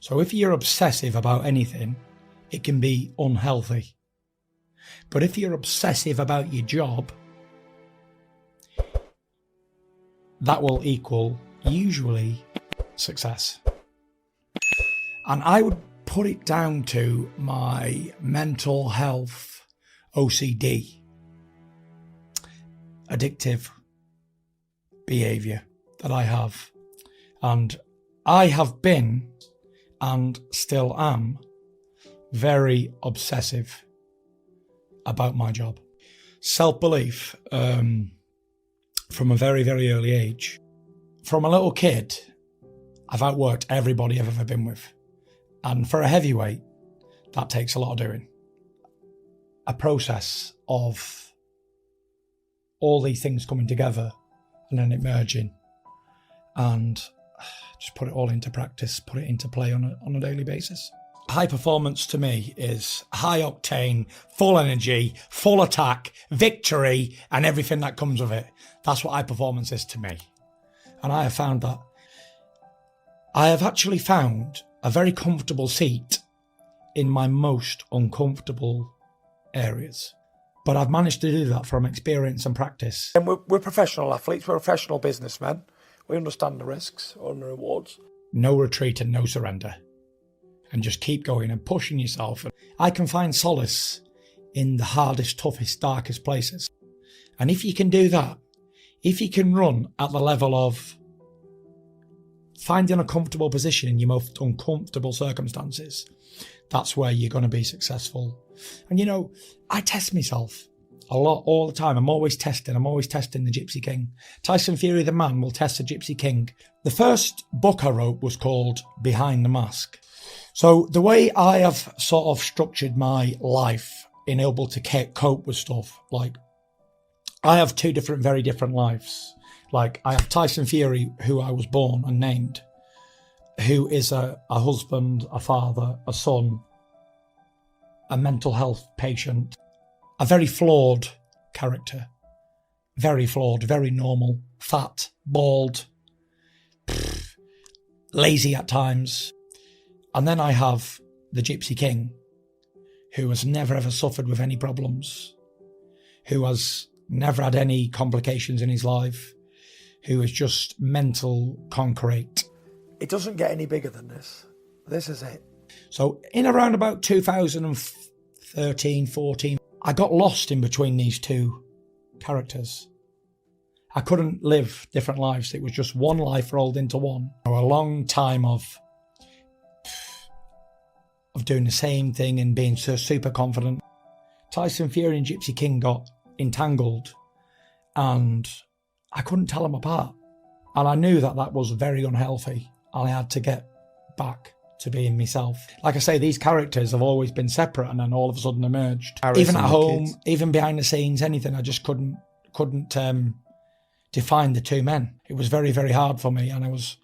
So if you're obsessive about anything, it can be unhealthy. But if you're obsessive about your job, that will equal, usually, success. And I would put it down to my mental health OCD, addictive behaviour that I have. And I have been, and still am, very obsessive about my job. Self-belief, from a very, very early age. From a little kid, I've outworked everybody I've ever been with. And for a heavyweight, that takes a lot of doing. A process of all these things coming together and then it merging. And just put it all into practice, put it into play on a daily basis. High performance to me is high octane, full energy, full attack, victory, and everything that comes with it. That's what high performance is to me. And I have found that. I have actually found a very comfortable seat in my most uncomfortable areas. But I've managed to do that from experience and practice. And we're professional athletes, we're professional businessmen. We understand the risks and the rewards. No retreat and no surrender. And just keep going and pushing yourself. I can find solace in the hardest, toughest, darkest places. And if you can do that, if you can run at the level of finding a comfortable position in your most uncomfortable circumstances, that's where you're going to be successful. And you know, I test myself a lot, all the time. I'm always testing the Gypsy King. Tyson Fury the man will test the Gypsy King. The first book I wrote was called Behind the Mask. So the way I have sort of structured my life in able to cope with stuff, like I have two very different lives. Like I have Tyson Fury, who I was born and named, who is a husband, a father, a son, a mental health patient, a very flawed character, very flawed, very normal, fat, bald, lazy at times. And then I have the Gypsy King, who has never ever suffered with any problems, who has never had any complications in his life, who is just mental concrete. It doesn't get any bigger than this. This is it. So in around about 2013, 14, I got lost in between these two characters. I couldn't live different lives. It was just one life rolled into one. A long time of doing the same thing and being so super confident. Tyson Fury and Gypsy King got entangled and I couldn't tell them apart. And I knew that that was very unhealthy. And I had to get back to being myself. Like I say, these characters have always been separate and then all of a sudden emerged. Even at home, even behind the scenes, anything, I just couldn't define the two men. It was very, very hard for me. And it was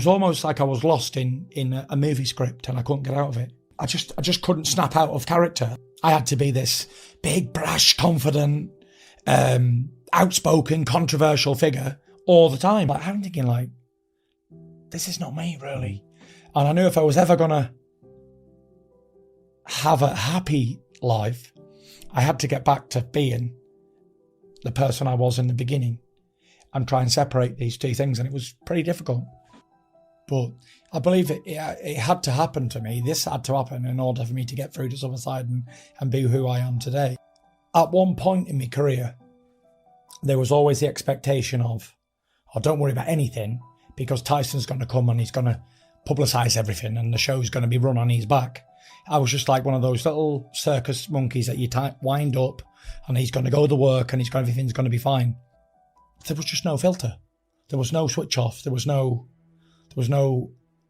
almost like I was lost in a movie script and I couldn't get out of it. I just couldn't snap out of character. I had to be this big, brash, confident, outspoken, controversial figure all the time. Like, I'm thinking like, this is not me really. And I knew if I was ever gonna have a happy life, I had to get back to being the person I was in the beginning and try and separate these two things. And it was pretty difficult. But I believe it had to happen to me. This had to happen in order for me to get through to the other side and be who I am today. At one point in my career, there was always the expectation of, oh, don't worry about anything because Tyson's going to come and he's going to publicise everything and the show's going to be run on his back. I was just like one of those little circus monkeys that you wind up and he's going to go to work and everything's going to be fine. There was just no filter. There was no switch off. There was no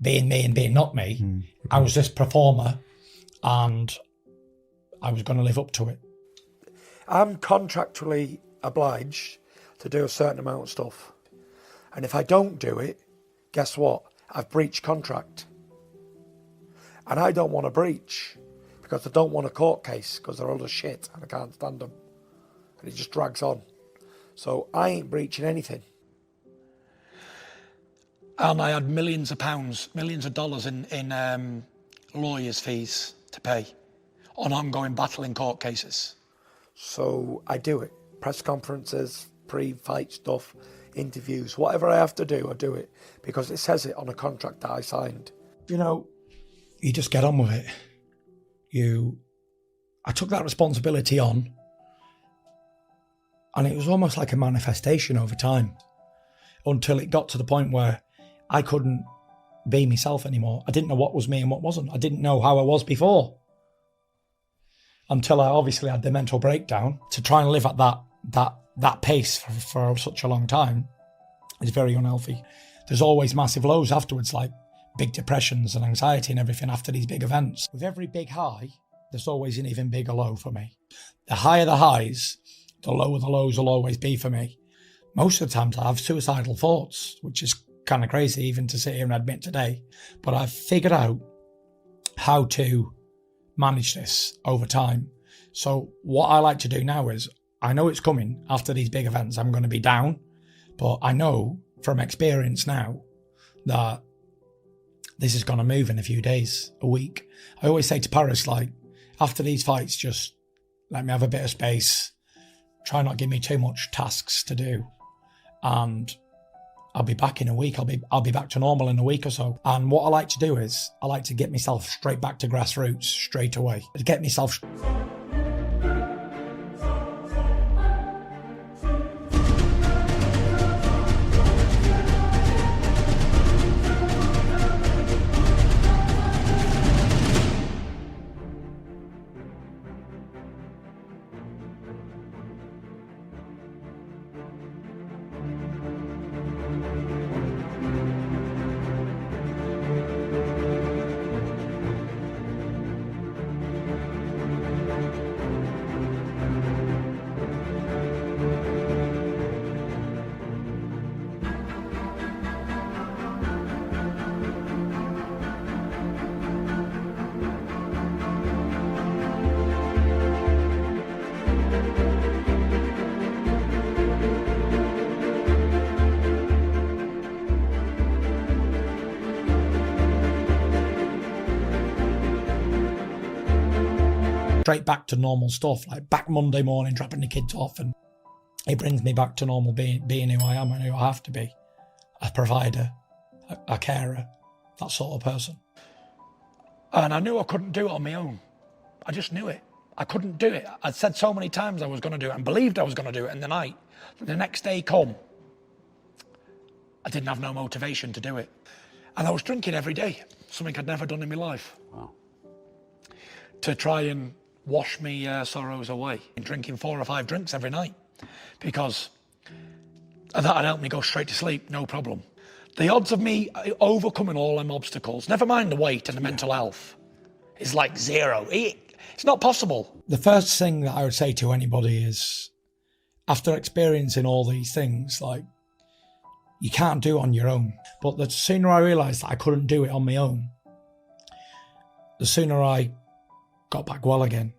being me and being not me. I was this performer and I was going to live up to it. I'm contractually obliged to do a certain amount of stuff. And if I don't do it, guess what? I've breached contract. And I don't want to breach because I don't want a court case because they're all shit and I can't stand them. And it just drags on. So I ain't breaching anything. And I had millions of pounds, millions of dollars in lawyers' fees to pay on ongoing battle in court cases. So I do it. Press conferences, pre-fight stuff, interviews, whatever I have to do, I do it. Because it says it on a contract that I signed. You know, you just get on with it. I took that responsibility on, and it was almost like a manifestation over time, until it got to the point where I couldn't be myself anymore. I didn't know what was me and what wasn't. I didn't know how I was before, until I obviously had the mental breakdown. To try and live at that pace for such a long time is very unhealthy. There's always massive lows afterwards, like big depressions and anxiety and everything after these big events. With every big high, there's always an even bigger low for me. The higher the highs, the lower the lows will always be for me. Most of the times I have suicidal thoughts, which is kind of crazy even to sit here and admit today. But I've figured out how to manage this over time. So what I like to do now is, I know it's coming after these big events, I'm going to be down, but I know from experience now that this is going to move in a few days, a week. I always say to Paris, like, after these fights, just let me have a bit of space. Try not give me too much tasks to do. And I'll be back in a week. I'll be back to normal in a week or so. And what I like to do is, I like to get myself straight back to grassroots straight away. Get myself... straight back to normal stuff, like back Monday morning, dropping the kids off, and it brings me back to normal being who I am and who I have to be. A provider, a carer, that sort of person. And I knew I couldn't do it on my own. I just knew it. I couldn't do it. I'd said so many times I was going to do it and believed I was going to do it in the night. The next day come, I didn't have no motivation to do it. And I was drinking every day, something I'd never done in my life. Wow. To try and wash me sorrows away. And drinking 4 or 5 drinks every night, because that'd help me go straight to sleep, no problem. The odds of me overcoming all them obstacles, never mind the weight and the mental health, is like 0. It's not possible. The first thing that I would say to anybody is, after experiencing all these things, like, you can't do it on your own. But the sooner I realised that I couldn't do it on my own, the sooner I got back well again.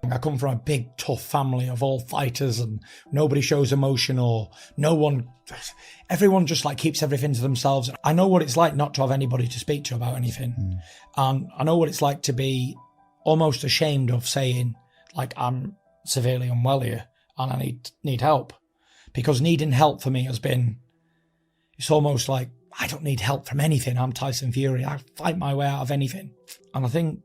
I come from a big, tough family of all fighters, and nobody shows emotion, or everyone just like keeps everything to themselves. I know what it's like not to have anybody to speak to about anything. And I know what it's like to be almost ashamed of saying, like, I'm severely unwell here and I need help. Because needing help for me has been, it's almost like I don't need help from anything. I'm Tyson Fury. I fight my way out of anything. And I think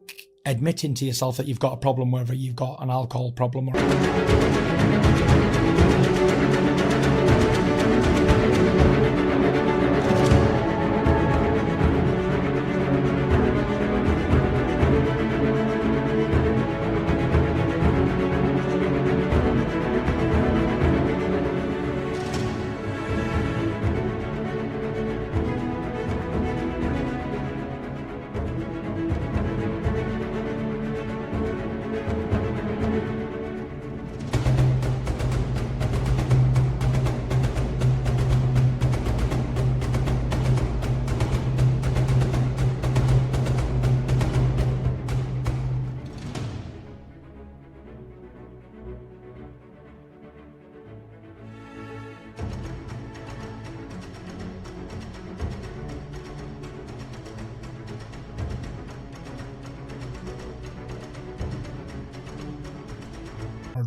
admitting to yourself that you've got a problem, whether you've got an alcohol problem or a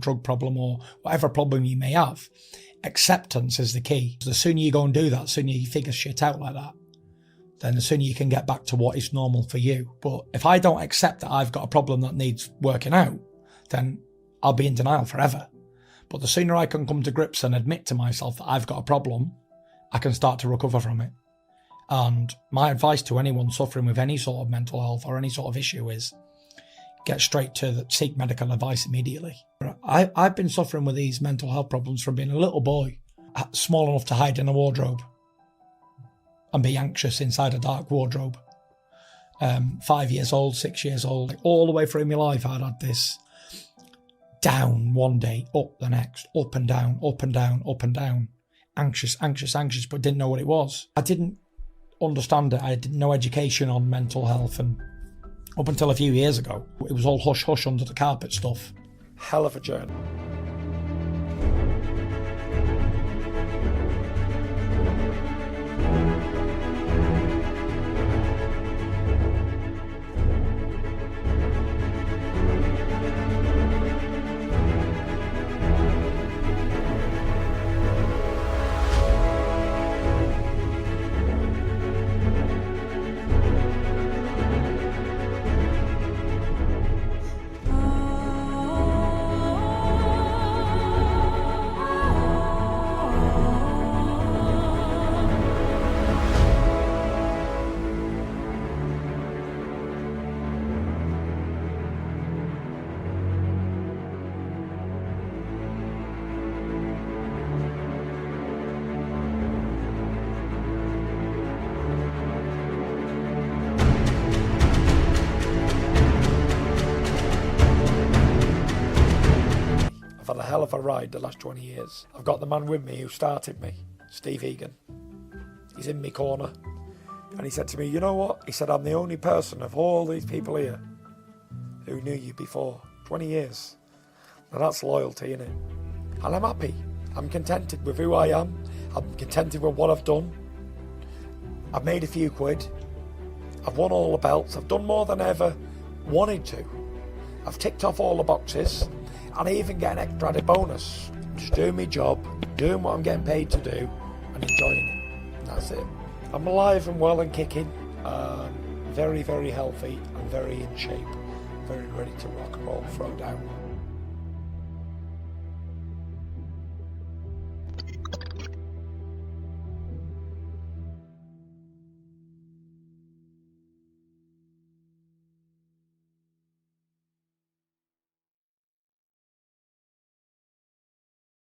drug problem or whatever problem you may have, acceptance is the key. The sooner you go and do that, the sooner you figure shit out like that, then the sooner you can get back to what is normal for you. But if I don't accept that I've got a problem that needs working out, then I'll be in denial forever. But the sooner I can come to grips and admit to myself that I've got a problem, I can start to recover from it. And my advice to anyone suffering with any sort of mental health or any sort of issue is get straight to seek medical advice immediately. I've been suffering with these mental health problems from being a little boy, small enough to hide in a wardrobe and be anxious inside a dark wardrobe. 5 years old, 6 years old, all the way through my life I'd had this down one day, up the next, up and down, up and down, up and down, anxious, anxious, anxious, but didn't know what it was. I didn't understand it. I had no education on mental health, and up until a few years ago, it was all hush hush under the carpet stuff. Hell of a journey. I've had a hell of a ride the last 20 years. I've got the man with me who started me, Steve Egan. He's in my corner. And he said to me, you know what? He said, I'm the only person of all these people here who knew you before. 20 years. Now that's loyalty, innit? And I'm happy. I'm contented with who I am. I'm contented with what I've done. I've made a few quid. I've won all the belts. I've done more than I ever wanted to. I've ticked off all the boxes. And I even get an extra added bonus. Just doing my job, doing what I'm getting paid to do, and enjoying it. And that's it. I'm alive and well and kicking. Very, very healthy and very in shape. Very ready to rock and roll, throw down.